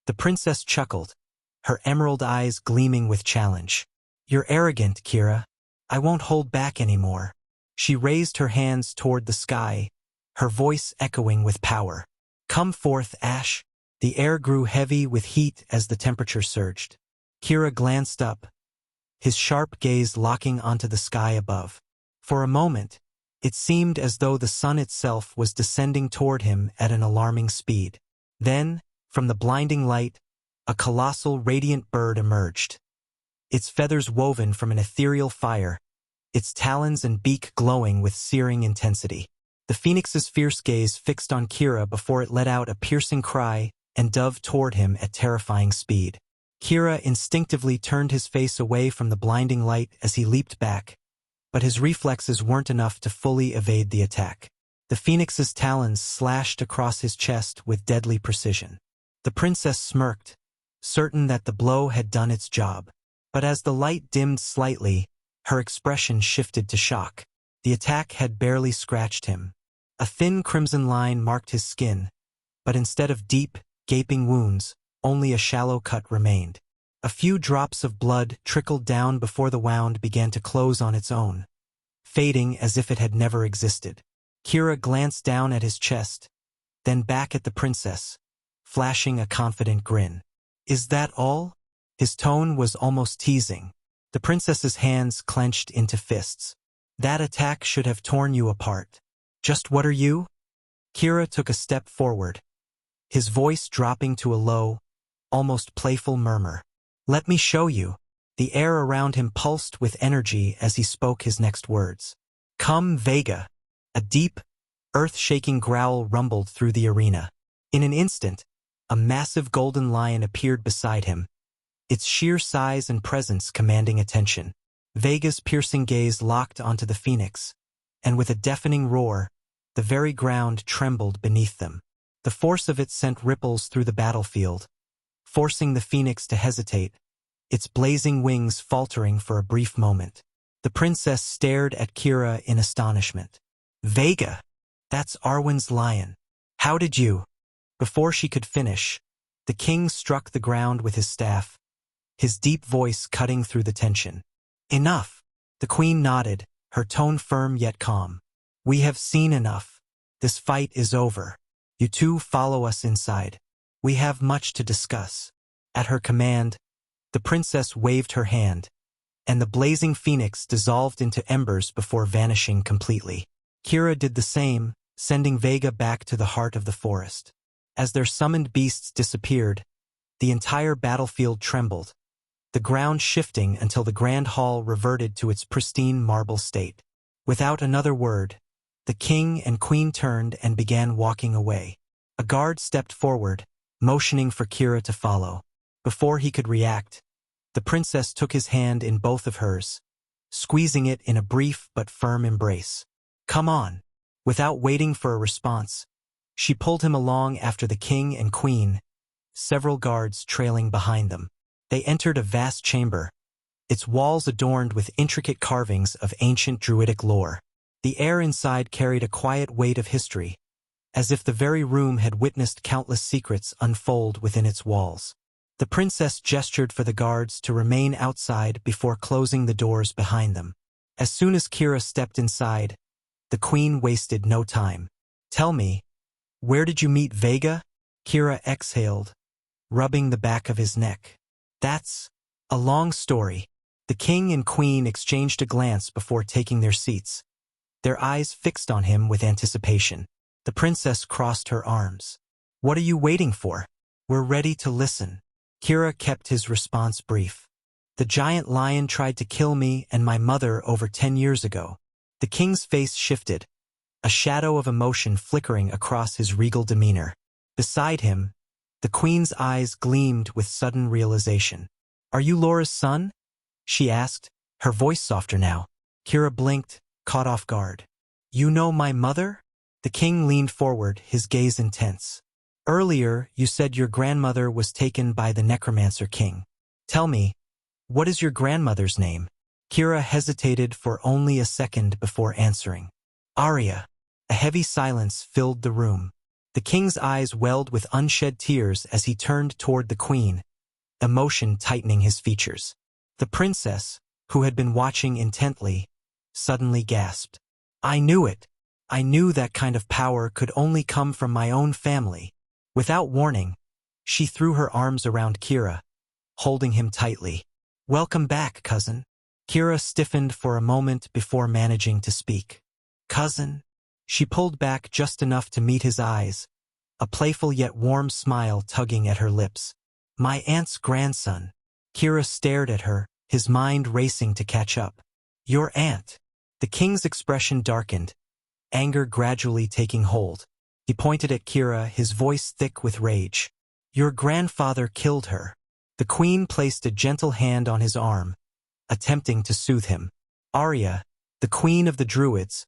The princess chuckled, her emerald eyes gleaming with challenge. "You're arrogant, Kira. I won't hold back anymore." She raised her hands toward the sky, her voice echoing with power. "Come forth, Ash." The air grew heavy with heat as the temperature surged. Kira glanced up, his sharp gaze locking onto the sky above. For a moment, it seemed as though the sun itself was descending toward him at an alarming speed. Then, from the blinding light, a colossal radiant bird emerged. Its feathers woven from an ethereal fire, its talons and beak glowing with searing intensity. The phoenix's fierce gaze fixed on Kira before it let out a piercing cry and dove toward him at terrifying speed. Kira instinctively turned his face away from the blinding light as he leaped back, but his reflexes weren't enough to fully evade the attack. The phoenix's talons slashed across his chest with deadly precision. The princess smirked, certain that the blow had done its job. But as the light dimmed slightly, her expression shifted to shock. The attack had barely scratched him. A thin crimson line marked his skin, but instead of deep, gaping wounds, only a shallow cut remained. A few drops of blood trickled down before the wound began to close on its own, fading as if it had never existed. Kira glanced down at his chest, then back at the princess, flashing a confident grin. "Is that all?" His tone was almost teasing. The princess's hands clenched into fists. "That attack should have torn you apart. Just what are you?" Kira took a step forward, his voice dropping to a low, almost playful murmur. "Let me show you." The air around him pulsed with energy as he spoke his next words. "Come, Vega." A deep, earth-shaking growl rumbled through the arena. In an instant, a massive golden lion appeared beside him, its sheer size and presence commanding attention. Vega's piercing gaze locked onto the phoenix, and with a deafening roar, the very ground trembled beneath them. The force of it sent ripples through the battlefield, forcing the phoenix to hesitate, its blazing wings faltering for a brief moment. The princess stared at Kira in astonishment. "Vega! That's Arwen's lion. How did you—" Before she could finish, the king struck the ground with his staff, his deep voice cutting through the tension. "Enough!" The queen nodded, her tone firm yet calm. "We have seen enough. This fight is over. You two follow us inside. We have much to discuss." At her command, the princess waved her hand, and the blazing phoenix dissolved into embers before vanishing completely. Kira did the same, sending Vega back to the heart of the forest. As their summoned beasts disappeared, the entire battlefield trembled, the ground shifting until the grand hall reverted to its pristine marble state. Without another word, the king and queen turned and began walking away. A guard stepped forward, motioning for Kira to follow. Before he could react, the princess took his hand in both of hers, squeezing it in a brief but firm embrace. "Come on." Without waiting for a response, she pulled him along after the king and queen, several guards trailing behind them. They entered a vast chamber, its walls adorned with intricate carvings of ancient Druidic lore. The air inside carried a quiet weight of history, as if the very room had witnessed countless secrets unfold within its walls. The princess gestured for the guards to remain outside before closing the doors behind them. As soon as Kira stepped inside, the queen wasted no time. "Tell me, where did you meet Vega?" Kira exhaled, rubbing the back of his neck. "That's a long story." The king and queen exchanged a glance before taking their seats, their eyes fixed on him with anticipation. The princess crossed her arms. "What are you waiting for? We're ready to listen." Kira kept his response brief. "The giant lion tried to kill me and my mother over 10 years ago." The king's face shifted, a shadow of emotion flickering across his regal demeanor. Beside him, the queen's eyes gleamed with sudden realization. "Are you Laura's son?" she asked, her voice softer now. Kira blinked, caught off guard. "You know my mother?" The king leaned forward, his gaze intense. "Earlier, you said your grandmother was taken by the Necromancer King. Tell me, what is your grandmother's name?" Kira hesitated for only a second before answering. "Arya." A heavy silence filled the room. The king's eyes welled with unshed tears as he turned toward the queen, emotion tightening his features. The princess, who had been watching intently, suddenly gasped. I knew it. I knew that kind of power could only come from my own family. Without warning, she threw her arms around Kira, holding him tightly. Welcome back, cousin. Kira stiffened for a moment before managing to speak. Cousin? She pulled back just enough to meet his eyes, a playful yet warm smile tugging at her lips. My aunt's grandson. Kira stared at her, his mind racing to catch up. Your aunt. The king's expression darkened, anger gradually taking hold. He pointed at Kira, his voice thick with rage. Your grandfather killed her. The queen placed a gentle hand on his arm, attempting to soothe him. Arya, the queen of the Druids,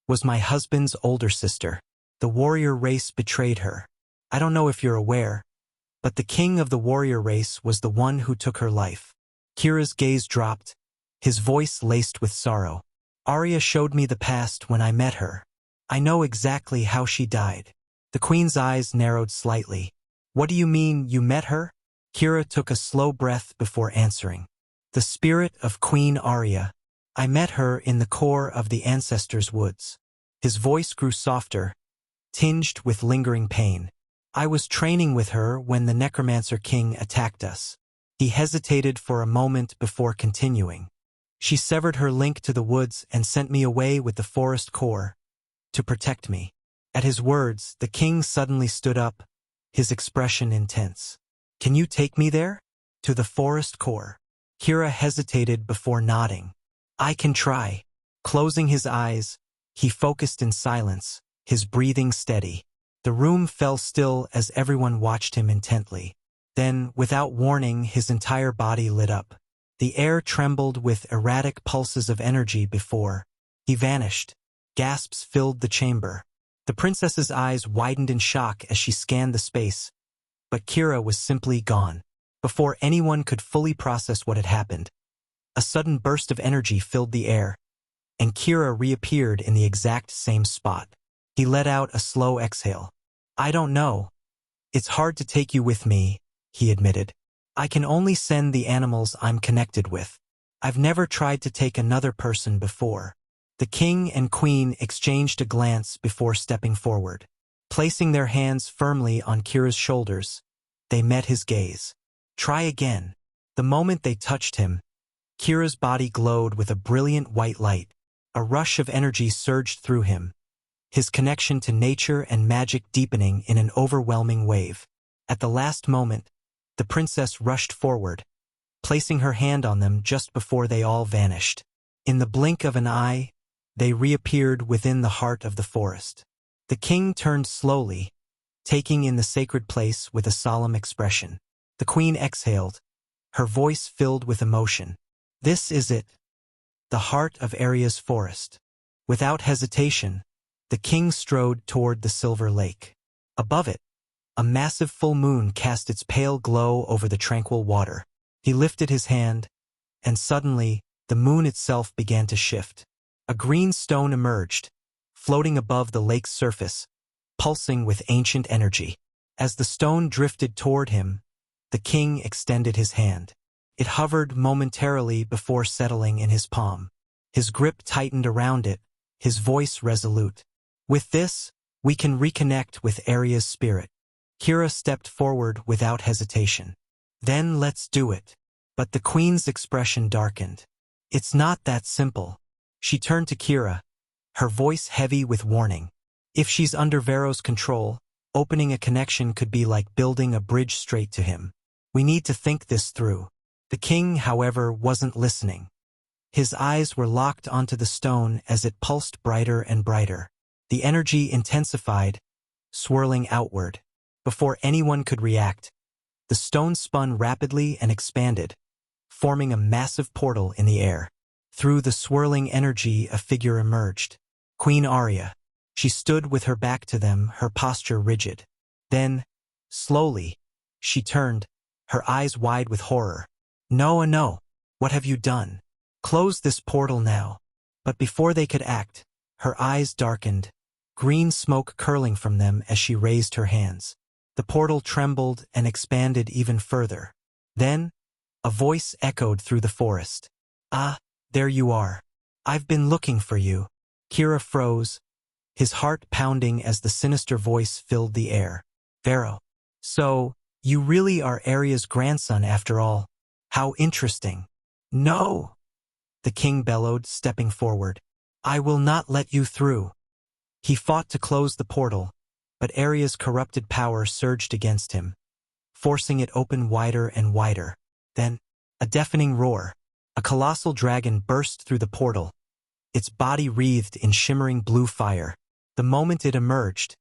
was my husband's older sister. The warrior race betrayed her. I don't know if you're aware, but the king of the warrior race was the one who took her life. Kira's gaze dropped, his voice laced with sorrow. Arya showed me the past when I met her. I know exactly how she died. The queen's eyes narrowed slightly. What do you mean you met her? Kira took a slow breath before answering. The spirit of Queen Arya. I met her in the core of the Ancestors' Woods. His voice grew softer, tinged with lingering pain. I was training with her when the Necromancer King attacked us. He hesitated for a moment before continuing. She severed her link to the woods and sent me away with the forest core to protect me. At his words, the king suddenly stood up, his expression intense. Can you take me there? To the forest core. Kira hesitated before nodding. I can try. Closing his eyes, he focused in silence, his breathing steady. The room fell still as everyone watched him intently. Then, without warning, his entire body lit up. The air trembled with erratic pulses of energy before he vanished. Gasps filled the chamber. The princess's eyes widened in shock as she scanned the space, but Kira was simply gone. Before anyone could fully process what had happened, a sudden burst of energy filled the air, and Kira reappeared in the exact same spot. He let out a slow exhale. I don't know. It's hard to take you with me, he admitted. I can only send the animals I'm connected with. I've never tried to take another person before. The king and queen exchanged a glance before stepping forward. Placing their hands firmly on Kira's shoulders, they met his gaze. Try again. The moment they touched him, Kira's body glowed with a brilliant white light. A rush of energy surged through him, his connection to nature and magic deepening in an overwhelming wave. At the last moment, the princess rushed forward, placing her hand on them just before they all vanished. In the blink of an eye, they reappeared within the heart of the forest. The king turned slowly, taking in the sacred place with a solemn expression. The queen exhaled, her voice filled with emotion. This is it, the heart of Arya's forest. Without hesitation, the king strode toward the silver lake. Above it, a massive full moon cast its pale glow over the tranquil water. He lifted his hand, and suddenly, the moon itself began to shift. A green stone emerged, floating above the lake's surface, pulsing with ancient energy. As the stone drifted toward him, the king extended his hand. It hovered momentarily before settling in his palm. His grip tightened around it, his voice resolute. With this, we can reconnect with Arya's spirit. Kira stepped forward without hesitation. Then let's do it. But the queen's expression darkened. It's not that simple. She turned to Kira, her voice heavy with warning. If she's under Varow's control, opening a connection could be like building a bridge straight to him. We need to think this through. The king, however, wasn't listening. His eyes were locked onto the stone as it pulsed brighter and brighter. The energy intensified, swirling outward. Before anyone could react, the stone spun rapidly and expanded, forming a massive portal in the air. Through the swirling energy, a figure emerged. Queen Arya. She stood with her back to them, her posture rigid. Then, slowly, she turned, her eyes wide with horror. No, what have you done? Close this portal now. But before they could act, her eyes darkened, green smoke curling from them as she raised her hands. The portal trembled and expanded even further. Then, a voice echoed through the forest. "Ah, there you are. I've been looking for you." Kira froze, his heart pounding as the sinister voice filled the air. "Varow. So, you really are Arya's grandson after all. How interesting." "No!" the king bellowed, stepping forward. "I will not let you through." He fought to close the portal, but Arya's corrupted power surged against him, forcing it open wider and wider. Then, a deafening roar. A colossal dragon burst through the portal, its body wreathed in shimmering blue fire. The moment it emerged,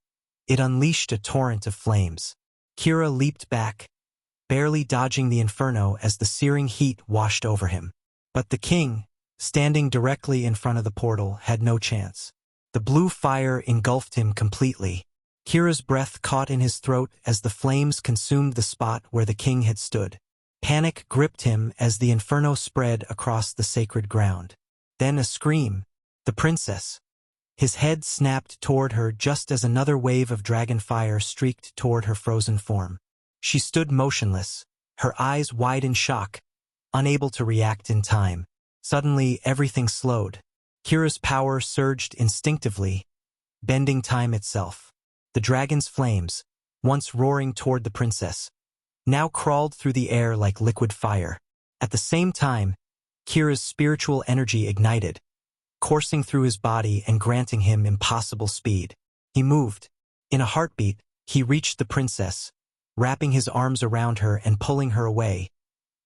it unleashed a torrent of flames. Kira leaped back, barely dodging the inferno as the searing heat washed over him. But the king, standing directly in front of the portal, had no chance. The blue fire engulfed him completely. Kira's breath caught in his throat as the flames consumed the spot where the king had stood. Panic gripped him as the inferno spread across the sacred ground. Then a scream. The princess. His head snapped toward her just as another wave of dragon fire streaked toward her frozen form. She stood motionless, her eyes wide in shock, unable to react in time. Suddenly, everything slowed. Kira's power surged instinctively, bending time itself. The dragon's flames, once roaring toward the princess, now crawled through the air like liquid fire. At the same time, Kira's spiritual energy ignited, coursing through his body and granting him impossible speed. He moved. In a heartbeat, he reached the princess, wrapping his arms around her and pulling her away,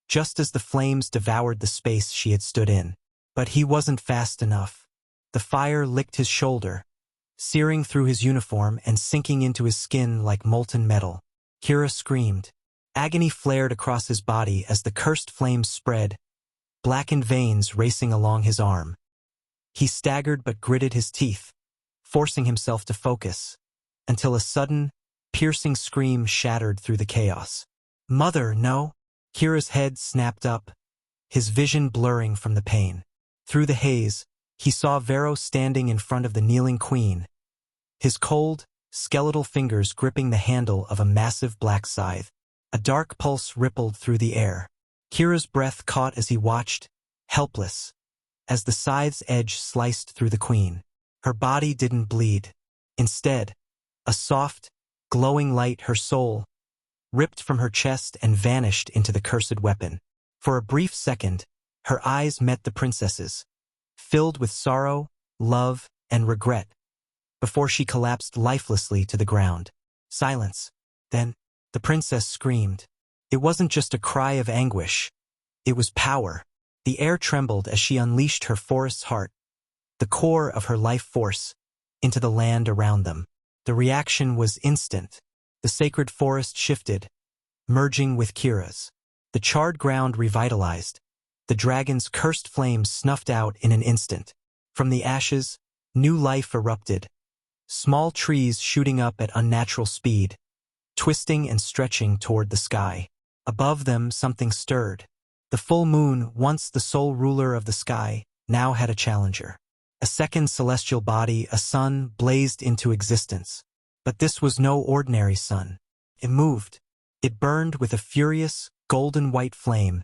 just as the flames devoured the space she had stood in. But he wasn't fast enough. The fire licked his shoulder, searing through his uniform and sinking into his skin like molten metal. Kira screamed. Agony flared across his body as the cursed flames spread, blackened veins racing along his arm. He staggered but gritted his teeth, forcing himself to focus, until a sudden, piercing scream shattered through the chaos. "Mother, no!" Kira's head snapped up, his vision blurring from the pain. Through the haze, he saw Varow standing in front of the kneeling queen, his cold, skeletal fingers gripping the handle of a massive black scythe. A dark pulse rippled through the air. Kira's breath caught as he watched, helpless, as the scythe's edge sliced through the queen. Her body didn't bleed. Instead, a soft, glowing light, her soul, ripped from her chest and vanished into the cursed weapon. For a brief second, her eyes met the princess's, filled with sorrow, love, and regret, before she collapsed lifelessly to the ground. Silence. Then, the princess screamed. It wasn't just a cry of anguish. It was power. The air trembled as she unleashed her forest's heart, the core of her life force, into the land around them. The reaction was instant. The sacred forest shifted, merging with Kira's. The charred ground revitalized. The dragon's cursed flames snuffed out in an instant. From the ashes, new life erupted. Small trees shooting up at unnatural speed, twisting and stretching toward the sky. Above them, something stirred. The full moon, once the sole ruler of the sky, now had a challenger. A second celestial body, a sun, blazed into existence. But this was no ordinary sun. It moved. It burned with a furious, golden-white flame,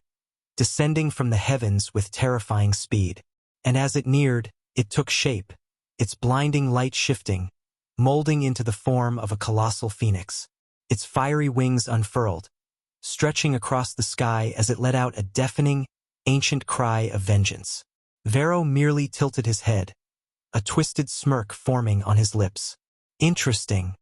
descending from the heavens with terrifying speed. And as it neared, it took shape, its blinding light shifting, molding into the form of a colossal phoenix. Its fiery wings unfurled, stretching across the sky as it let out a deafening, ancient cry of vengeance. Varow merely tilted his head, a twisted smirk forming on his lips. "Interesting,"